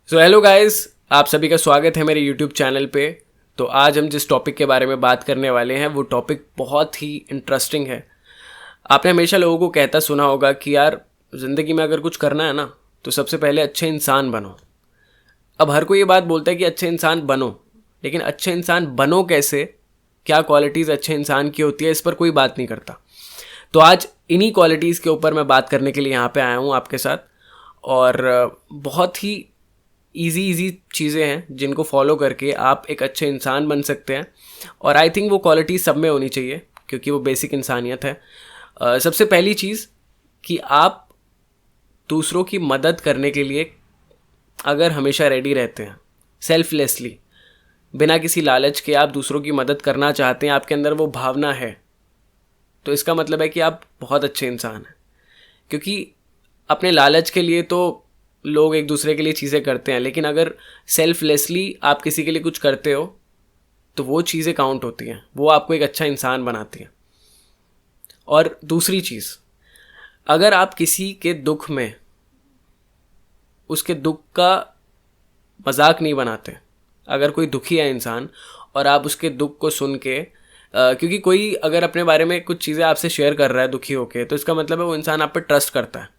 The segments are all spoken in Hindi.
सो हेलो गाइस, आप सभी का स्वागत है मेरे यूट्यूब चैनल पे। तो आज हम जिस टॉपिक के बारे में बात करने वाले हैं वो टॉपिक बहुत ही इंटरेस्टिंग है। आपने हमेशा लोगों को कहता सुना होगा कि यार ज़िंदगी में अगर कुछ करना है ना तो सबसे पहले अच्छे इंसान बनो। अब हर कोई ये बात बोलता है कि अच्छे इंसान बनो, लेकिन अच्छे इंसान बनो कैसे, क्या क्वालिटीज़ अच्छे इंसान की होती है, इस पर कोई बात नहीं करता। तो आज इन्हीं क्वालिटीज़ के ऊपर मैं बात करने के लिए यहाँ पे आया हूँ आपके साथ। और बहुत ही इजी चीज़ें हैं जिनको फॉलो करके आप एक अच्छे इंसान बन सकते हैं। और आई थिंक वो क्वालिटी सब में होनी चाहिए क्योंकि वो बेसिक इंसानियत है। सबसे पहली चीज़ कि आप दूसरों की मदद करने के लिए अगर हमेशा रेडी रहते हैं, सेल्फलेसली, बिना किसी लालच के आप दूसरों की मदद करना चाहते हैं, आपके अंदर वो भावना है, तो इसका मतलब है कि आप बहुत अच्छे इंसान हैं। क्योंकि अपने लालच के लिए तो लोग एक दूसरे के लिए चीज़ें करते हैं, लेकिन अगर सेल्फलेसली आप किसी के लिए कुछ करते हो तो वो चीज़ें काउंट होती हैं, वो आपको एक अच्छा इंसान बनाती हैं। और दूसरी चीज़, अगर आप किसी के दुख में उसके दुख का मजाक नहीं बनाते, अगर कोई दुखी है इंसान और आप उसके दुख को सुन के क्योंकि कोई अगर अपने बारे में कुछ चीज़ें आपसे शेयर कर रहा है दुखी होके, तो इसका मतलब है वो इंसान आप पर ट्रस्ट करता है।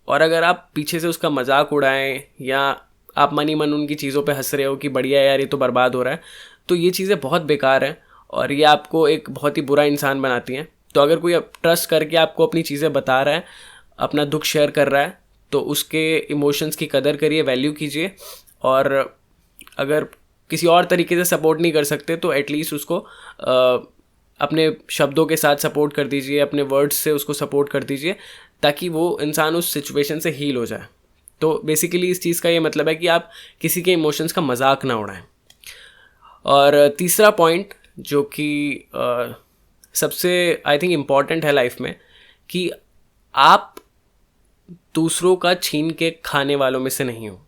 और अगर आप पीछे से उसका मजाक उड़ाएं या आप मन ही मन उनकी चीज़ों पे हंस रहे हो कि बढ़िया यार ये तो बर्बाद हो रहा है, तो ये चीज़ें बहुत बेकार हैं और ये आपको एक बहुत ही बुरा इंसान बनाती हैं। तो अगर कोई ट्रस्ट करके आपको अपनी चीज़ें बता रहा है, अपना दुख शेयर कर रहा है, तो उसके इमोशंस की कदर करिए, वैल्यू कीजिए। और अगर किसी और तरीके से सपोर्ट नहीं कर सकते तो एटलीस्ट उसको अपने शब्दों के साथ सपोर्ट कर दीजिए, अपने वर्ड्स से उसको सपोर्ट कर दीजिए, ताकि वो इंसान उस सिचुएशन से हील हो जाए। तो बेसिकली इस चीज़ का ये मतलब है कि आप किसी के इमोशंस का मजाक ना उड़ाएं। और तीसरा पॉइंट जो कि सबसे आई थिंक इम्पॉर्टेंट है लाइफ में, कि आप दूसरों का छीन के खाने वालों में से नहीं हो।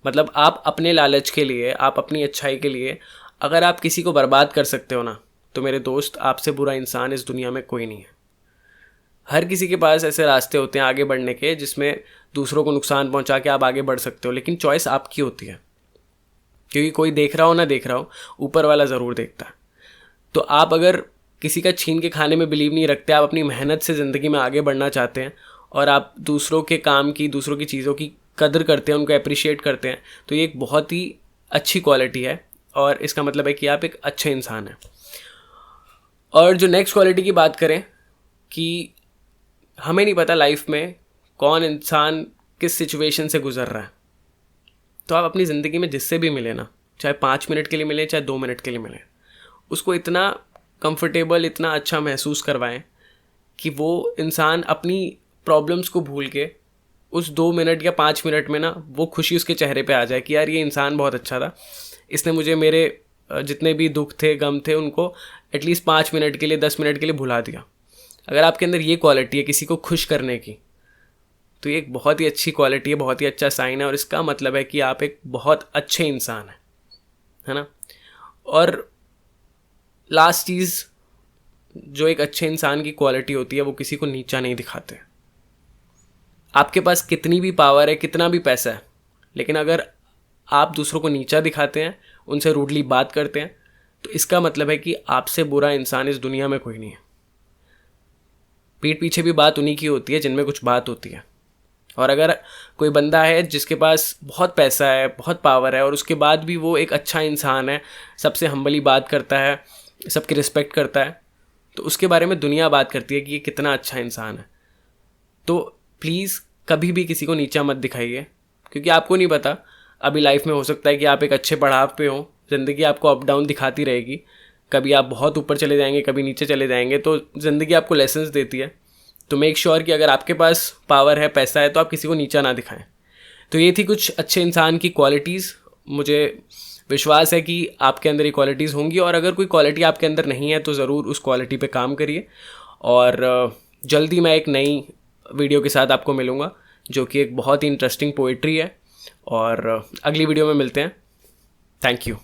मतलब आप अपने लालच के लिए, आप अपनी अच्छाई के लिए अगर आप किसी को बर्बाद कर सकते हो ना, तो मेरे दोस्त आपसे बुरा इंसान इस दुनिया में कोई नहीं है। हर किसी के पास ऐसे रास्ते होते हैं आगे बढ़ने के जिसमें दूसरों को नुकसान पहुंचा के आप आगे बढ़ सकते हो, लेकिन चॉइस आपकी होती है। क्योंकि कोई देख रहा हो ना देख रहा हो, ऊपर वाला ज़रूर देखता है। तो आप अगर किसी का छीन के खाने में बिलीव नहीं रखते, आप अपनी मेहनत से ज़िंदगी में आगे बढ़ना चाहते हैं और आप दूसरों के काम की, दूसरों की चीज़ों की कदर करते हैं, उनको अप्रिशिएट करते हैं, तो ये एक बहुत ही अच्छी क्वालिटी है और इसका मतलब है कि आप एक अच्छे इंसान हैं। और जो नेक्स्ट क्वालिटी की बात करें, कि हमें नहीं पता लाइफ में कौन इंसान किस सिचुएशन से गुजर रहा है, तो आप अपनी ज़िंदगी में जिससे भी मिले ना, चाहे 5 मिनट के लिए मिले चाहे 2 मिनट के लिए मिले, उसको इतना कंफर्टेबल, इतना अच्छा महसूस करवाएं कि वो इंसान अपनी प्रॉब्लम्स को भूल के उस 2 मिनट या 5 मिनट में ना वो खुशी उसके चेहरे पे आ जाए कि यार ये इंसान बहुत अच्छा था, इसने मुझे मेरे जितने भी दुख थे, गम थे, उनको एटलीस्ट 5 मिनट के लिए, 10 मिनट के लिए भुला दिया। अगर आपके अंदर ये क्वालिटी है किसी को खुश करने की, तो ये एक बहुत ही अच्छी क्वालिटी है, बहुत ही अच्छा साइन है और इसका मतलब है कि आप एक बहुत अच्छे इंसान हैं, है ना। और लास्ट चीज़, जो एक अच्छे इंसान की क्वालिटी होती है, वो किसी को नीचा नहीं दिखाते। आपके पास कितनी भी पावर है, कितना भी पैसा है, लेकिन अगर आप दूसरों को नीचा दिखाते हैं, उनसे रूडली बात करते हैं, तो इसका मतलब है कि आपसे बुरा इंसान इस दुनिया में कोई नहीं है। पीठ पीछे भी बात उन्हीं की होती है जिनमें कुछ बात होती है। और अगर कोई बंदा है जिसके पास बहुत पैसा है, बहुत पावर है, और उसके बाद भी वो एक अच्छा इंसान है, सबसे हम्बली बात करता है, सबकी रिस्पेक्ट करता है, तो उसके बारे में दुनिया बात करती है कि ये कितना अच्छा इंसान है। तो प्लीज़ कभी भी किसी को नीचा मत दिखाइए, क्योंकि आपको नहीं पता, अभी लाइफ में हो सकता है कि आप एक अच्छे पड़ाव पे हो, ज़िंदगी आपको अप डाउन दिखाती रहेगी, कभी आप बहुत ऊपर चले जाएंगे, कभी नीचे चले जाएंगे, तो ज़िंदगी आपको लेसन्स देती है। तो मेक श्योर कि अगर आपके पास पावर है, पैसा है, तो आप किसी को नीचा ना दिखाएं। तो ये थी कुछ अच्छे इंसान की क्वालिटीज़। मुझे विश्वास है कि आपके अंदर ये क्वालिटीज़ होंगी, और अगर कोई क्वालिटी आपके अंदर नहीं है तो ज़रूर उस क्वालिटी पे काम करिए। और जल्दी मैं एक नई वीडियो के साथ आपको मिलूँगा जो कि एक बहुत ही इंटरेस्टिंग पोइट्री है, और अगली वीडियो में मिलते हैं। Thank you.